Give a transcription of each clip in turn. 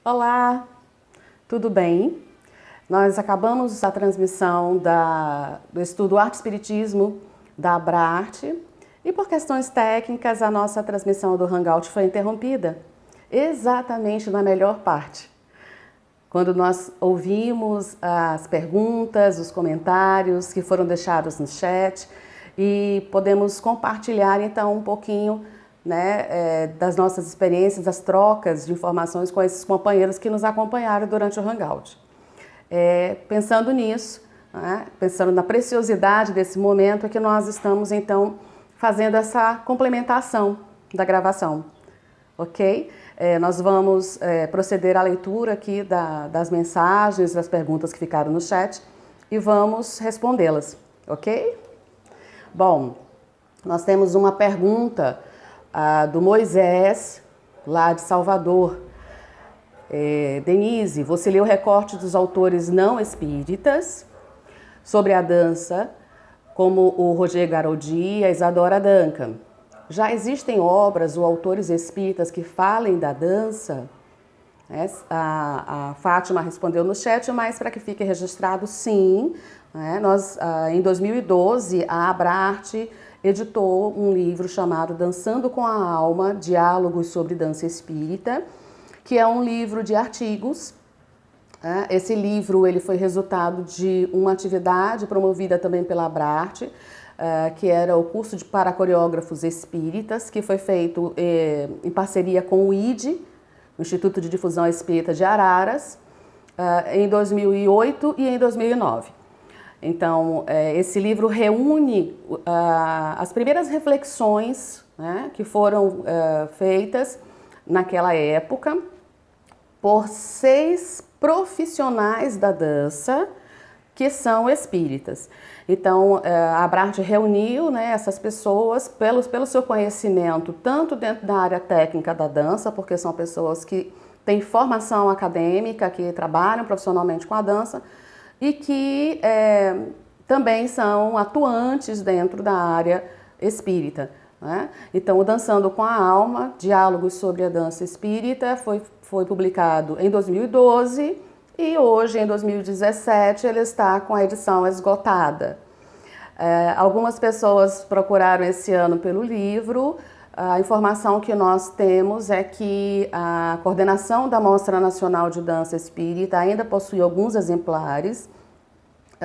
Olá, tudo bem? Nós acabamos a transmissão do estudo Arte e Espiritismo da Abrarte e por questões técnicas a nossa transmissão do Hangout foi interrompida exatamente na melhor parte. Quando nós ouvimos as perguntas, os comentários que foram deixados no chat e podemos compartilhar então um pouquinho das nossas experiências, das trocas de informações com esses companheiros que nos acompanharam durante o Hangout. Pensando nisso, pensando na preciosidade desse momento, é que nós estamos então fazendo essa complementação da gravação, ok? Nós vamos proceder à leitura aqui das mensagens, das perguntas que ficaram no chat e vamos respondê-las, ok? Bom, nós temos uma pergunta do Moisés, lá de Salvador. Denise, você leu o recorte dos autores não espíritas sobre a dança, como o Roger Garaudy e a Isadora Duncan. Já existem obras ou autores espíritas que falem da dança? A Fátima respondeu no chat, mas para que fique registrado, sim. Nós, em 2012, a Abrarte editou um livro chamado Dançando com a Alma, Diálogos sobre Dança Espírita, que é um livro de artigos. Esse livro ele foi resultado de uma atividade promovida também pela Abrarte, que era o curso para coreógrafos espíritas, que foi feito em parceria com o IDE, o Instituto de Difusão Espírita de Araras, em 2008 e em 2009. Então, esse livro reúne as primeiras reflexões que foram feitas naquela época por 6 profissionais da dança que são espíritas. Então, a Abrarte reuniu essas pessoas pelo seu conhecimento, tanto dentro da área técnica da dança, porque são pessoas que têm formação acadêmica, que trabalham profissionalmente com a dança, e que também são atuantes dentro da área espírita. Então, o Dançando com a Alma, Diálogos sobre a Dança Espírita, foi publicado em 2012 e hoje, em 2017, ele está com a edição esgotada. Algumas pessoas procuraram esse ano pelo livro. A informação que nós temos é que a coordenação da Mostra Nacional de Dança Espírita ainda possui alguns exemplares.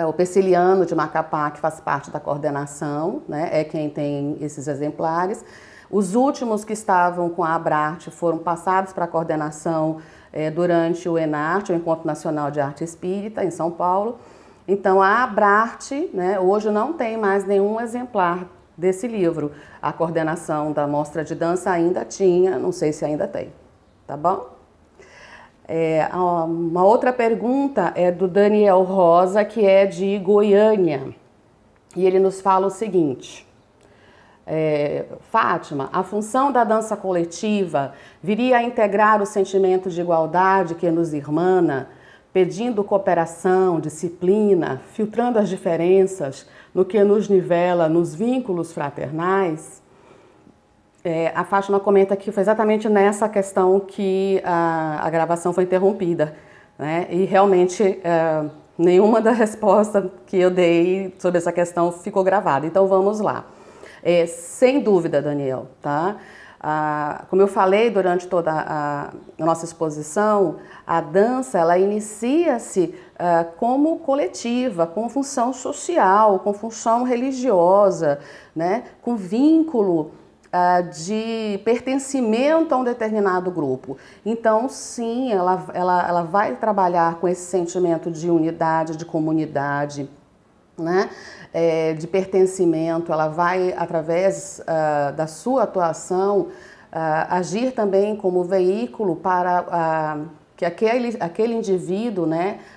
O Persiliano de Macapá, que faz parte da coordenação, é quem tem esses exemplares. Os últimos que estavam com a Abrarte foram passados para a coordenação durante o ENARTE, o Encontro Nacional de Arte Espírita, em São Paulo. Então, a Abrarte, hoje não tem mais nenhum exemplar desse livro. A coordenação da Mostra de Dança ainda tinha, não sei se ainda tem, tá bom? Uma outra pergunta é do Daniel Rosa, que é de Goiânia, e ele nos fala o seguinte: Fátima, a função da dança coletiva viria a integrar o sentimento de igualdade que nos irmana, pedindo cooperação, disciplina, filtrando as diferenças no que nos nivela nos vínculos fraternais? A Fátima comenta que foi exatamente nessa questão que a gravação foi interrompida, e realmente nenhuma da resposta que eu dei sobre essa questão ficou gravada. Então vamos lá. Sem dúvida, Daniel, tá? Como eu falei durante toda a nossa exposição, a dança ela inicia-se como coletiva, com função social, com função religiosa, com vínculo de pertencimento a um determinado grupo. Então, sim, ela vai trabalhar com esse sentimento de unidade, de comunidade, de pertencimento. Ela vai, através da sua atuação, agir também como veículo para que aquele indivíduo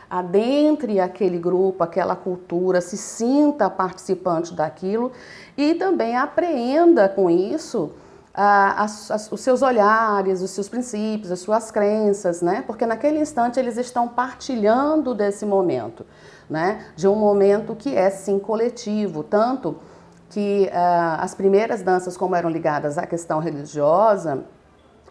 adentre aquele grupo, aquela cultura, se sinta participante daquilo e também apreenda com isso os seus olhares, os seus princípios, as suas crenças, porque naquele instante eles estão partilhando desse momento, de um momento que é sim coletivo, tanto que as primeiras danças, como eram ligadas à questão religiosa,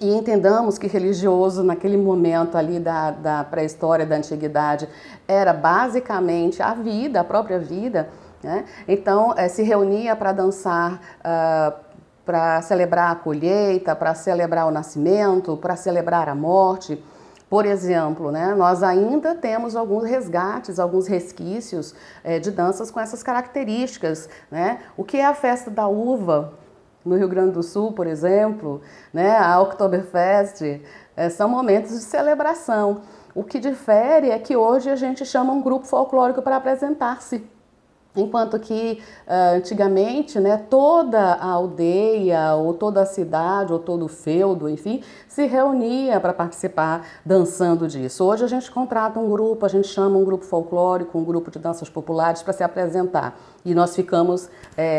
e entendamos que religioso naquele momento ali da pré-história, da antiguidade, era basicamente a vida, a própria vida, né? Então se reunia para dançar, para celebrar a colheita, para celebrar o nascimento, para celebrar a morte. Por exemplo, né, nós ainda temos alguns resgates, alguns resquícios de danças com essas características, né? O que é a festa da uva no Rio Grande do Sul, por exemplo, né, a Oktoberfest, são momentos de celebração. O que difere é que hoje a gente chama um grupo folclórico para apresentar-se. Enquanto que antigamente, né, toda a aldeia, ou toda a cidade, ou todo o feudo, enfim, se reunia para participar dançando disso. Hoje a gente contrata um grupo, a gente chama um grupo folclórico, um grupo de danças populares para se apresentar. E nós ficamos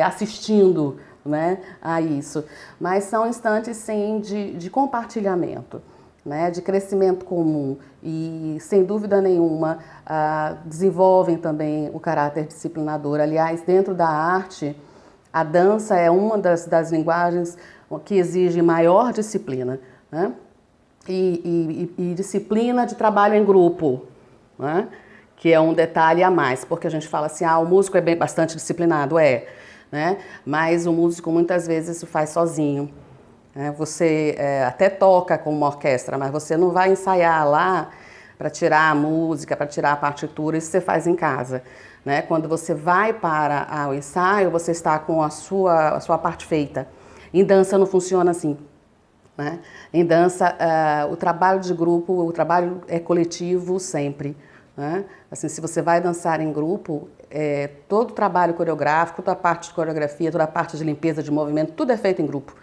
assistindo, né, a isso. Mas são instantes, sim, de compartilhamento, né, de crescimento comum e, sem dúvida nenhuma, desenvolvem também o caráter disciplinador. Aliás, dentro da arte, a dança é uma das linguagens que exige maior disciplina, né, e disciplina de trabalho em grupo, né, que é um detalhe a mais, porque a gente fala assim, o músico é bastante disciplinado, né, mas o músico muitas vezes o faz sozinho. Você até toca com uma orquestra, mas você não vai ensaiar lá para tirar a música, para tirar a partitura, isso você faz em casa, né? Quando você vai para o ensaio, você está com a sua parte feita. Em dança não funciona assim, né? Em dança, o trabalho de grupo, o trabalho é coletivo sempre, né? Assim, se você vai dançar em grupo, todo o trabalho coreográfico, toda a parte de coreografia, toda a parte de limpeza de movimento, tudo é feito em grupo,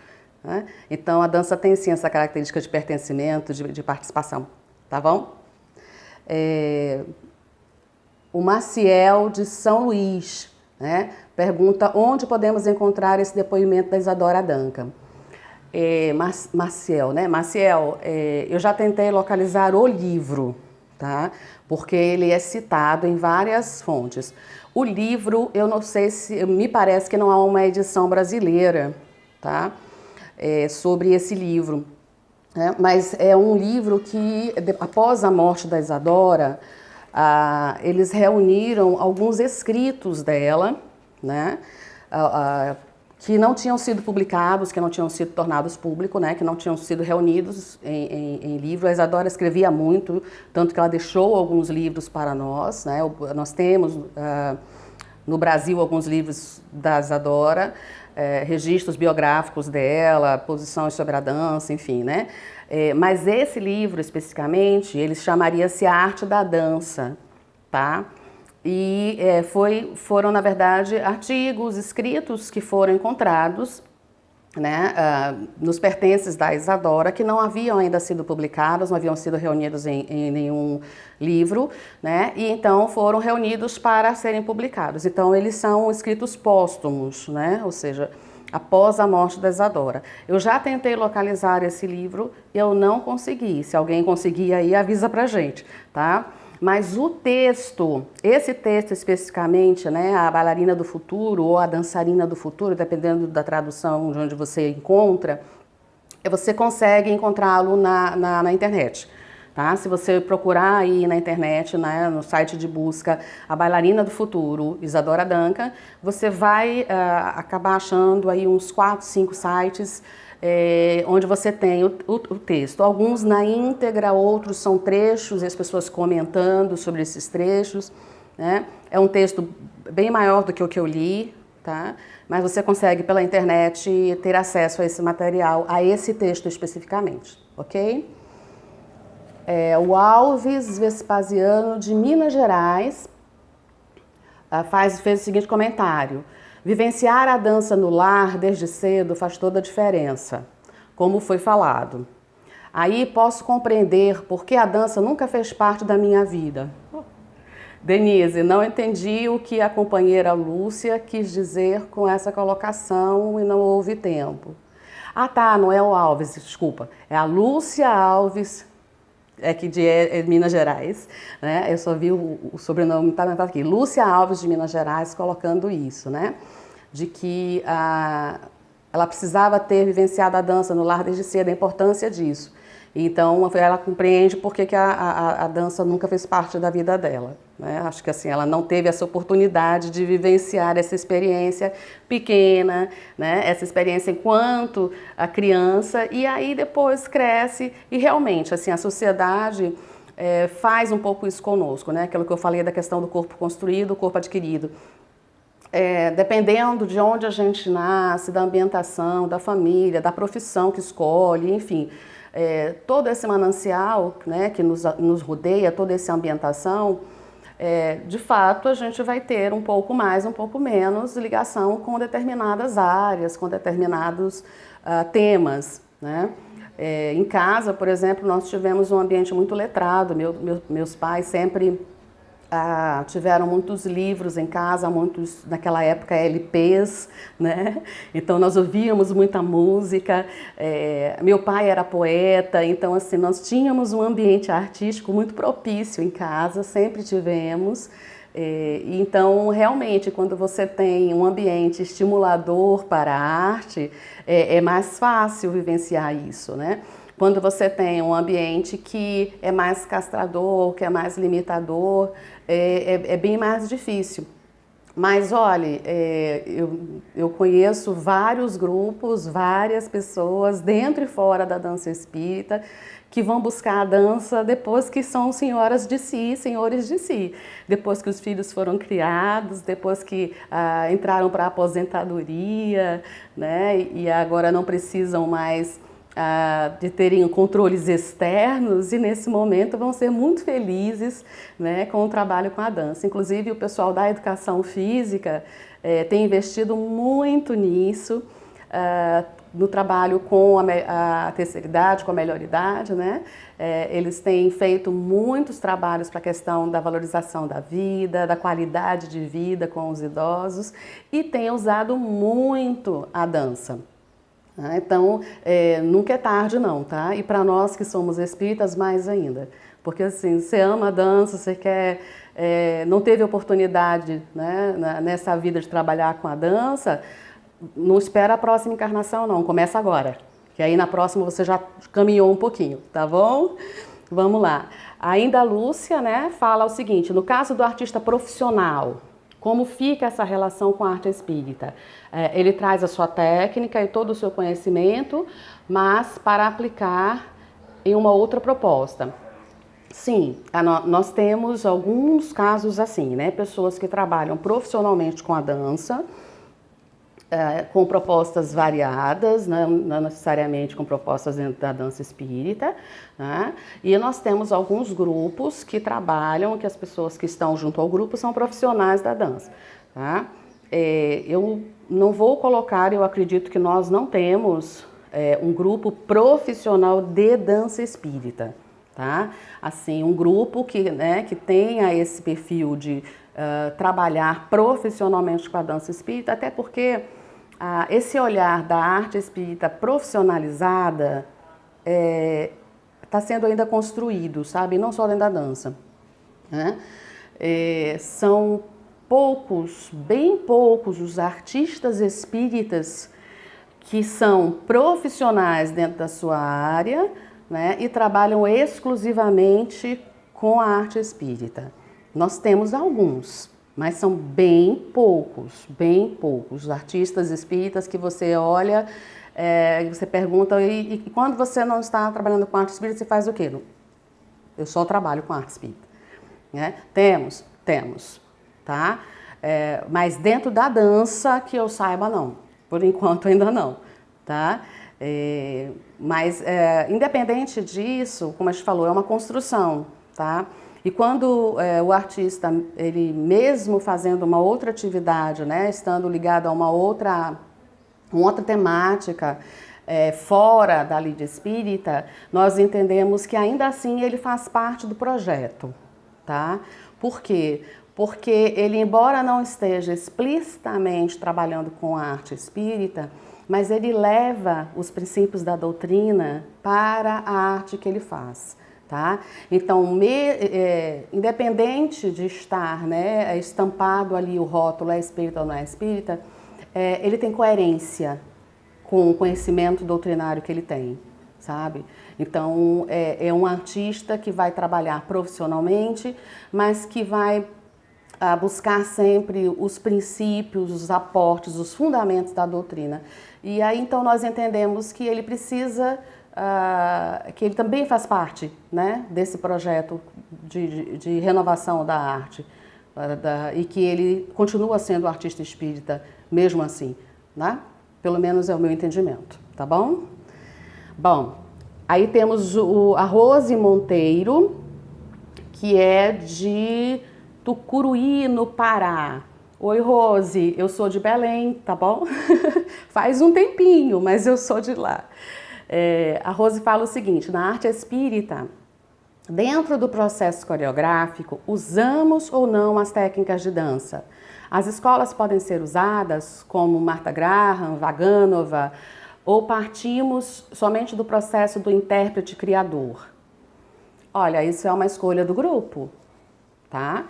né? Então a dança tem sim essa característica de pertencimento, de participação, tá bom? O Maciel de São Luís, né, pergunta onde podemos encontrar esse depoimento da Isadora Duncan. Maciel, né? Maciel, eu já tentei localizar o livro, tá? Porque ele é citado em várias fontes. O livro, eu não sei se, me parece que não há uma edição brasileira, tá? Sobre esse livro, né? Mas é um livro que, após a morte da Isadora, eles reuniram alguns escritos dela, né? Que não tinham sido publicados, que não tinham sido tornados públicos, né? Que não tinham sido reunidos em livro. A Isadora escrevia muito, tanto que ela deixou alguns livros para nós, né? Nós temos no Brasil alguns livros da Isadora, registros biográficos dela, posições sobre a dança, enfim, né? Mas esse livro, especificamente, ele chamaria-se A Arte da Dança, tá? E foram, na verdade, artigos escritos que foram encontrados, né, nos pertences da Isadora, que não haviam ainda sido publicados, não haviam sido reunidos em nenhum livro, né, e então foram reunidos para serem publicados. Então eles são escritos póstumos, né, ou seja, após a morte da Isadora. Eu já tentei localizar esse livro e eu não consegui. Se alguém conseguir aí, avisa pra gente, tá? Mas o texto, esse texto especificamente, né, a bailarina do futuro ou a dançarina do futuro, dependendo da tradução de onde você encontra, você consegue encontrá-lo na internet, tá? Se você procurar aí na internet, né, no site de busca, a bailarina do futuro, Isadora Duncan, você vai acabar achando aí uns 4, 5 sites onde você tem o texto. Alguns na íntegra, outros são trechos e as pessoas comentando sobre esses trechos, né? É um texto bem maior do que o que eu li, tá? Mas você consegue pela internet ter acesso a esse material, a esse texto especificamente, ok? O Alves Vespasiano de Minas Gerais fez o seguinte comentário: vivenciar a dança no lar desde cedo faz toda a diferença, como foi falado. Aí posso compreender por que a dança nunca fez parte da minha vida. Denise, não entendi o que a companheira Lúcia quis dizer com essa colocação e não houve tempo. Tá, não é o Alves, desculpa. É a Lúcia Alves, que de Minas Gerais, né? Eu só vi o sobrenome, não tá aqui. Lúcia Alves de Minas Gerais colocando isso, né? De que ela precisava ter vivenciado a dança no lar desde cedo, a importância disso. Então, ela compreende por que a dança nunca fez parte da vida dela, né? Acho que assim, ela não teve essa oportunidade de vivenciar essa experiência pequena, né? Essa experiência enquanto a criança, e aí depois cresce e realmente, assim, a sociedade faz um pouco isso conosco, né? Aquilo que eu falei da questão do corpo construído, o corpo adquirido. Dependendo de onde a gente nasce, da ambientação, da família, da profissão que escolhe, enfim, todo esse manancial, né, que nos rodeia, toda essa ambientação, de fato a gente vai ter um pouco mais, um pouco menos ligação com determinadas áreas, com determinados temas, né? Em casa, por exemplo, nós tivemos um ambiente muito letrado, meus pais sempre tiveram muitos livros em casa, muitos, naquela época, LPs, né? Então nós ouvíamos muita música, meu pai era poeta, então assim, nós tínhamos um ambiente artístico muito propício em casa, sempre tivemos. Então, realmente, quando você tem um ambiente estimulador para a arte, é mais fácil vivenciar isso, né? Quando você tem um ambiente que é mais castrador, que é mais limitador, é bem mais difícil. Mas olhe, eu conheço vários grupos, várias pessoas dentro e fora da dança espírita que vão buscar a dança depois que são senhoras de si, senhores de si. Depois que os filhos foram criados, depois que entraram para a aposentadoria, né? E agora não precisam mais de terem controles externos, e nesse momento vão ser muito felizes, né, com o trabalho com a dança. Inclusive o pessoal da educação física tem investido muito nisso, no trabalho com a terceira idade, com a melhor idade, né? Eles têm feito muitos trabalhos para a questão da valorização da vida, da qualidade de vida com os idosos, e têm usado muito a dança. Então, nunca é tarde não, tá? E para nós que somos espíritas, mais ainda. Porque assim, você ama a dança, você quer, não teve oportunidade, né, nessa vida de trabalhar com a dança, não espera a próxima encarnação não, começa agora. Que aí na próxima você já caminhou um pouquinho, tá bom? Vamos lá. Ainda a Lúcia, né, fala o seguinte: no caso do artista profissional, como fica essa relação com a arte espírita? Ele traz a sua técnica e todo o seu conhecimento, mas para aplicar em uma outra proposta. Sim, nós temos alguns casos assim, né? Pessoas que trabalham profissionalmente com a dança, com propostas variadas, né? Não necessariamente com propostas dentro da dança espírita, né? E nós temos alguns grupos que trabalham, que as pessoas que estão junto ao grupo são profissionais da dança, tá? Eu não vou colocar, eu acredito que nós não temos um grupo profissional de dança espírita, tá? Assim, um grupo que tenha esse perfil de trabalhar profissionalmente com a dança espírita, até porque esse olhar da arte espírita profissionalizada está sendo ainda construído, sabe? Não só dentro da dança, né? São poucos, bem poucos, os artistas espíritas que são profissionais dentro da sua área, né, e trabalham exclusivamente com a arte espírita. Nós temos alguns, mas são bem poucos os artistas espíritas que você olha, você pergunta, e quando você não está trabalhando com arte espírita, você faz o quê? Eu só trabalho com arte espírita, né? Temos, tá? Mas dentro da dança, que eu saiba, não. Por enquanto ainda não, tá? Mas independente disso, como a gente falou, é uma construção, tá? E quando o artista, ele mesmo fazendo uma outra atividade, né, estando ligado a uma outra temática, fora da lida espírita, nós entendemos que ainda assim ele faz parte do projeto, tá? Por quê? Porque ele, embora não esteja explicitamente trabalhando com a arte espírita, mas ele leva os princípios da doutrina para a arte que ele faz, tá? Então, independente de estar, né, estampado ali o rótulo é espírita ou não é espírita, ele tem coerência com o conhecimento doutrinário que ele tem, sabe? Então, é um artista que vai trabalhar profissionalmente, mas que vai buscar sempre os princípios, os aportes, os fundamentos da doutrina. E aí, então, nós entendemos que ele precisa, que ele também faz parte, né, desse projeto de renovação da arte, e que ele continua sendo artista espírita mesmo assim, né? Pelo menos é o meu entendimento, tá bom? Bom, aí temos a Rose Monteiro, que é de Tucuruí, no Pará. Oi, Rose, eu sou de Belém, tá bom? Faz um tempinho, mas eu sou de lá. A Rose fala o seguinte: na arte espírita, dentro do processo coreográfico, usamos ou não as técnicas de dança? As escolas podem ser usadas como Martha Graham, Vaganova, ou partimos somente do processo do intérprete criador? Olha, isso é uma escolha do grupo, tá?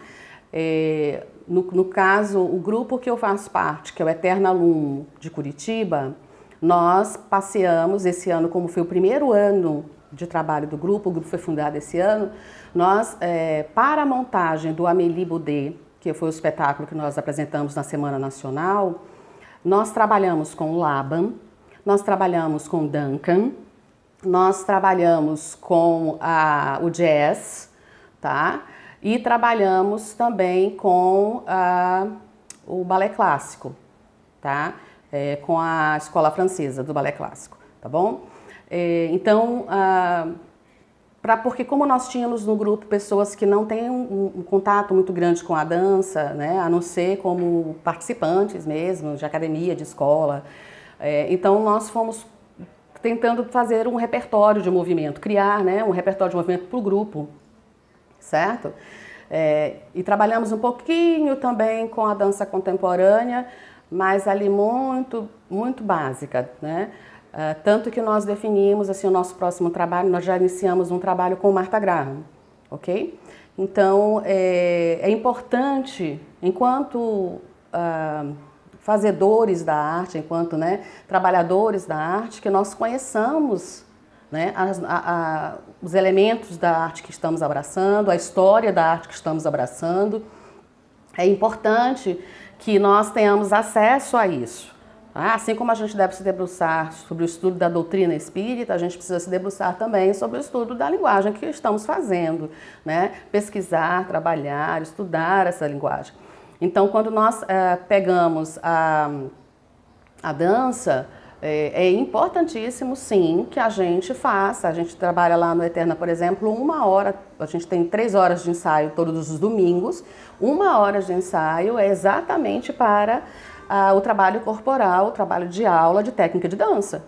No caso, o grupo que eu faço parte, que é o Eterno Aluno de Curitiba, nós passeamos esse ano, como foi o primeiro ano de trabalho do grupo, o grupo foi fundado esse ano, nós, para a montagem do Amélie Boudet, que foi o espetáculo que nós apresentamos na Semana Nacional, nós trabalhamos com o Laban, nós trabalhamos com o Duncan, nós trabalhamos com o jazz, tá? E trabalhamos também com o balé clássico, tá? Com a escola francesa do balé clássico, tá bom? Então, porque como nós tínhamos no grupo pessoas que não têm um contato muito grande com a dança, né, a não ser como participantes mesmo, de academia, de escola, então nós fomos tentando fazer um repertório de movimento, criar, né, um repertório de movimento para o grupo, certo? E trabalhamos um pouquinho também com a dança contemporânea, mas ali muito, muito básica, né? Tanto que nós definimos assim, o nosso próximo trabalho, nós já iniciamos um trabalho com Martha Graham, ok? Então, é importante, enquanto fazedores da arte, enquanto, né, trabalhadores da arte, que nós conheçamos, né, os elementos da arte que estamos abraçando, a história da arte que estamos abraçando. É importante que nós tenhamos acesso a isso. Assim como a gente deve se debruçar sobre o estudo da doutrina espírita, a gente precisa se debruçar também sobre o estudo da linguagem que estamos fazendo, né? Pesquisar, trabalhar, estudar essa linguagem. Então, quando nós pegamos a dança, é importantíssimo, sim, que a gente faça. A gente trabalha lá no Eterna, por exemplo, 1 hora, a gente tem 3 horas de ensaio todos os domingos. 1 hora de ensaio é exatamente para o trabalho corporal, o trabalho de aula, de técnica de dança,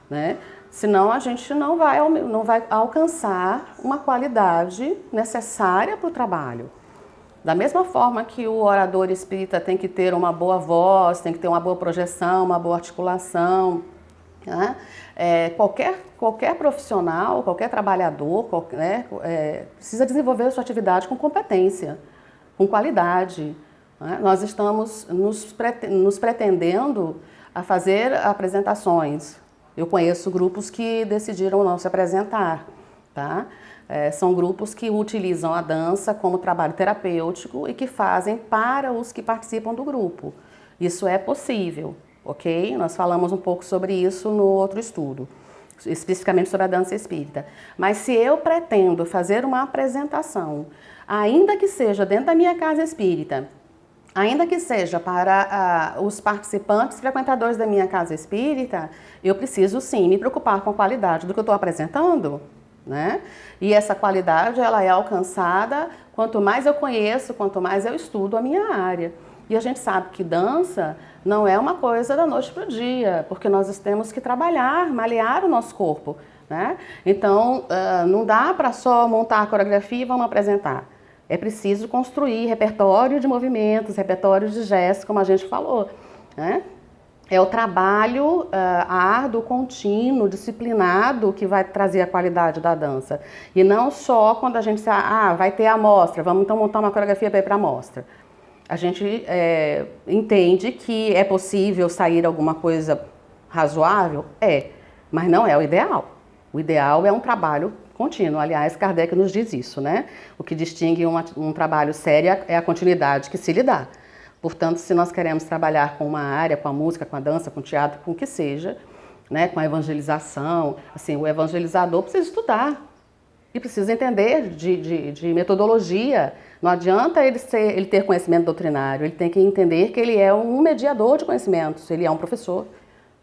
né? Senão a gente não vai alcançar uma qualidade necessária para o trabalho. Da mesma forma que o orador espírita tem que ter uma boa voz, tem que ter uma boa projeção, uma boa articulação, né? Qualquer profissional, qualquer trabalhador, precisa desenvolver a sua atividade com competência, com qualidade, né? Nós estamos nos pretendendo a fazer apresentações. Eu conheço grupos que decidiram não se apresentar, tá? São grupos que utilizam a dança como trabalho terapêutico e que fazem para os que participam do grupo. Isso é possível, ok? Nós falamos um pouco sobre isso no outro estudo, especificamente sobre a dança espírita. Mas se eu pretendo fazer uma apresentação, ainda que seja dentro da minha casa espírita, ainda que seja para os participantes frequentadores da minha casa espírita, eu preciso sim me preocupar com a qualidade do que eu estou apresentando, né? E essa qualidade ela é alcançada quanto mais eu conheço, quanto mais eu estudo a minha área. E a gente sabe que dança não é uma coisa da noite para o dia, porque nós temos que trabalhar, malear o nosso corpo, né? Então, não dá para só montar a coreografia e vamos apresentar. É preciso construir repertório de movimentos, repertório de gestos, como a gente falou, né? É o trabalho árduo, contínuo, disciplinado que vai trazer a qualidade da dança. E não só quando a gente vai ter a mostra, vamos então montar uma coreografia para ir para a mostra. A gente entende que é possível sair alguma coisa razoável? É, mas não é o ideal. O ideal é um trabalho contínuo. Aliás, Kardec nos diz isso, né? O que distingue um trabalho sério é a continuidade que se lhe dá. Portanto, se nós queremos trabalhar com uma área, com a música, com a dança, com o teatro, com o que seja, né, com a evangelização, assim, o evangelizador precisa estudar e precisa entender de metodologia. Não adianta ele ter conhecimento doutrinário, ele tem que entender que ele é um mediador de conhecimentos, ele é um professor,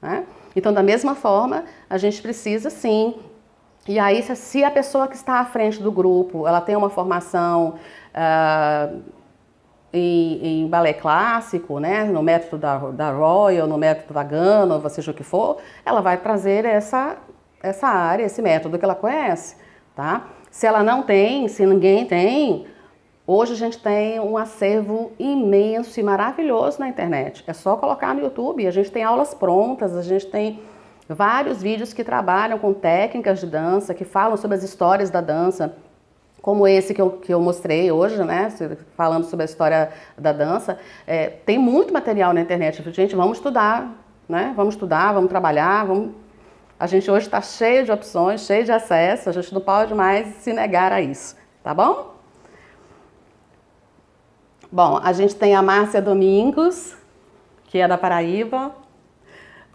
né? Então, da mesma forma, a gente precisa sim. E aí, se a pessoa que está à frente do grupo, ela tem uma formação em balé clássico, né, no método da Royal, no método Vagano, ou seja o que for, ela vai trazer essa área, esse método que ela conhece, tá? Se ela não tem, se ninguém tem, hoje a gente tem um acervo imenso e maravilhoso na internet. É só colocar no YouTube, a gente tem aulas prontas, a gente tem vários vídeos que trabalham com técnicas de dança, que falam sobre as histórias da dança, como esse que eu mostrei hoje, né, falando sobre a história da dança. Tem muito material na internet. Gente, vamos estudar, né? Vamos estudar, vamos trabalhar, A gente hoje está cheio de opções, cheio de acesso, a gente não pode mais se negar a isso, tá bom? Bom, a gente tem a Márcia Domingos, que é da Paraíba.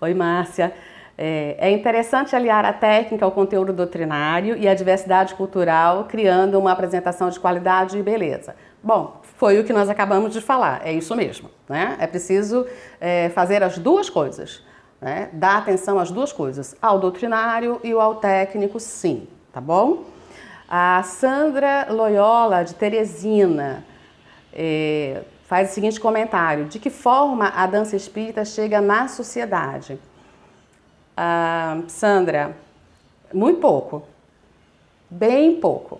Oi, Márcia. É interessante aliar a técnica ao conteúdo doutrinário e a diversidade cultural, criando uma apresentação de qualidade e beleza. Bom, foi o que nós acabamos de falar, é isso mesmo, né? É preciso fazer as duas coisas, né? Dar atenção às duas coisas, ao doutrinário e ao técnico, sim, tá bom? A Sandra Loyola, de Teresina, faz o seguinte comentário: de que forma a dança espírita chega na sociedade? Sandra, muito pouco, bem pouco.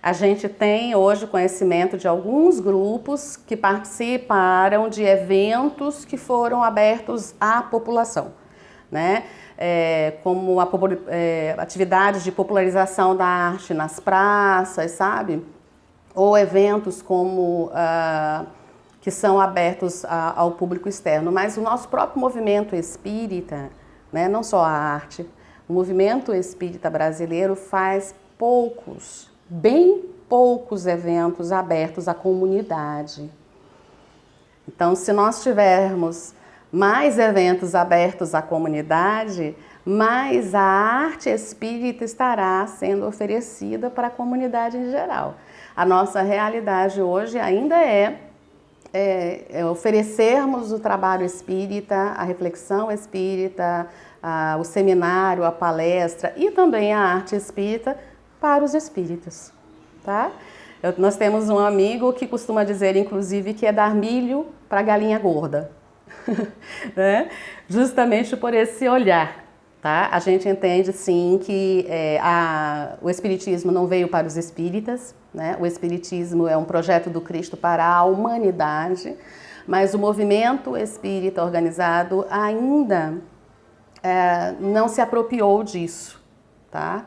A gente tem hoje conhecimento de alguns grupos que participaram de eventos que foram abertos à população, né? Como atividades de popularização da arte nas praças, sabe? Ou eventos como que são abertos ao público externo. Mas o nosso próprio movimento espírita, né, não só a arte, o movimento espírita brasileiro faz bem poucos eventos abertos à comunidade. Então, se nós tivermos mais eventos abertos à comunidade, mais a arte espírita estará sendo oferecida para a comunidade em geral. A nossa realidade hoje ainda é oferecermos o trabalho espírita, a reflexão espírita, o seminário, a palestra e também a arte espírita para os espíritas, tá? Nós temos um amigo que costuma dizer, inclusive, que é dar milho para galinha gorda, né? Justamente por esse olhar, tá? A gente entende, sim, que o espiritismo não veio para os espíritas, né? O espiritismo é um projeto do Cristo para a humanidade, mas o movimento espírita organizado ainda não se apropriou disso, tá?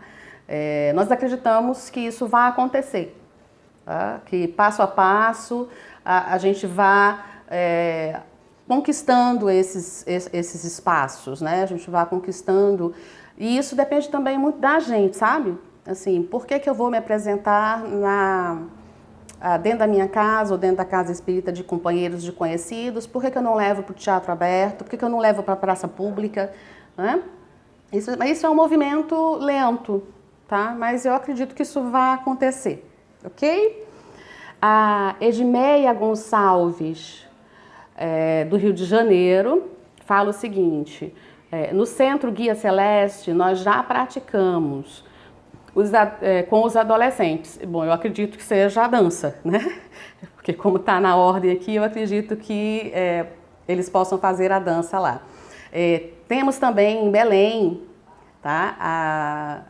Nós acreditamos que isso vai acontecer, tá? Que passo a passo a gente vá conquistando esses espaços, né? A gente vai conquistando, e isso depende também muito da gente, sabe? Assim, por que eu vou me apresentar dentro da minha casa ou dentro da casa espírita de companheiros, de conhecidos? Por que eu não levo para o teatro aberto? Por que eu não levo para a praça pública? Né? Isso é um movimento lento, tá? Mas eu acredito que isso vai acontecer, ok? A Edmeia Gonçalves, do Rio de Janeiro, fala o seguinte: no Centro Guia Celeste nós já praticamos com os adolescentes. Bom, eu acredito que seja a dança, né? Porque como está na ordem aqui, eu acredito que eles possam fazer a dança lá. Temos também em Belém, tá?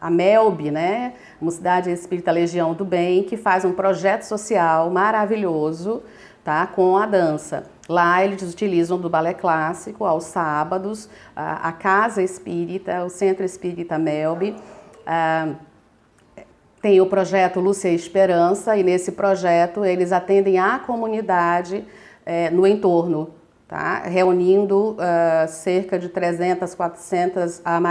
A MELB, né? Mocidade Espírita Legião do Bem, que faz um projeto social maravilhoso, tá? Com a dança. Lá eles utilizam do balé clássico aos sábados, a Casa Espírita, o Centro Espírita MELB. Tem o projeto Lúcia e Esperança, e nesse projeto eles atendem a comunidade no entorno, tá? Reunindo cerca de 300, 400 a Maria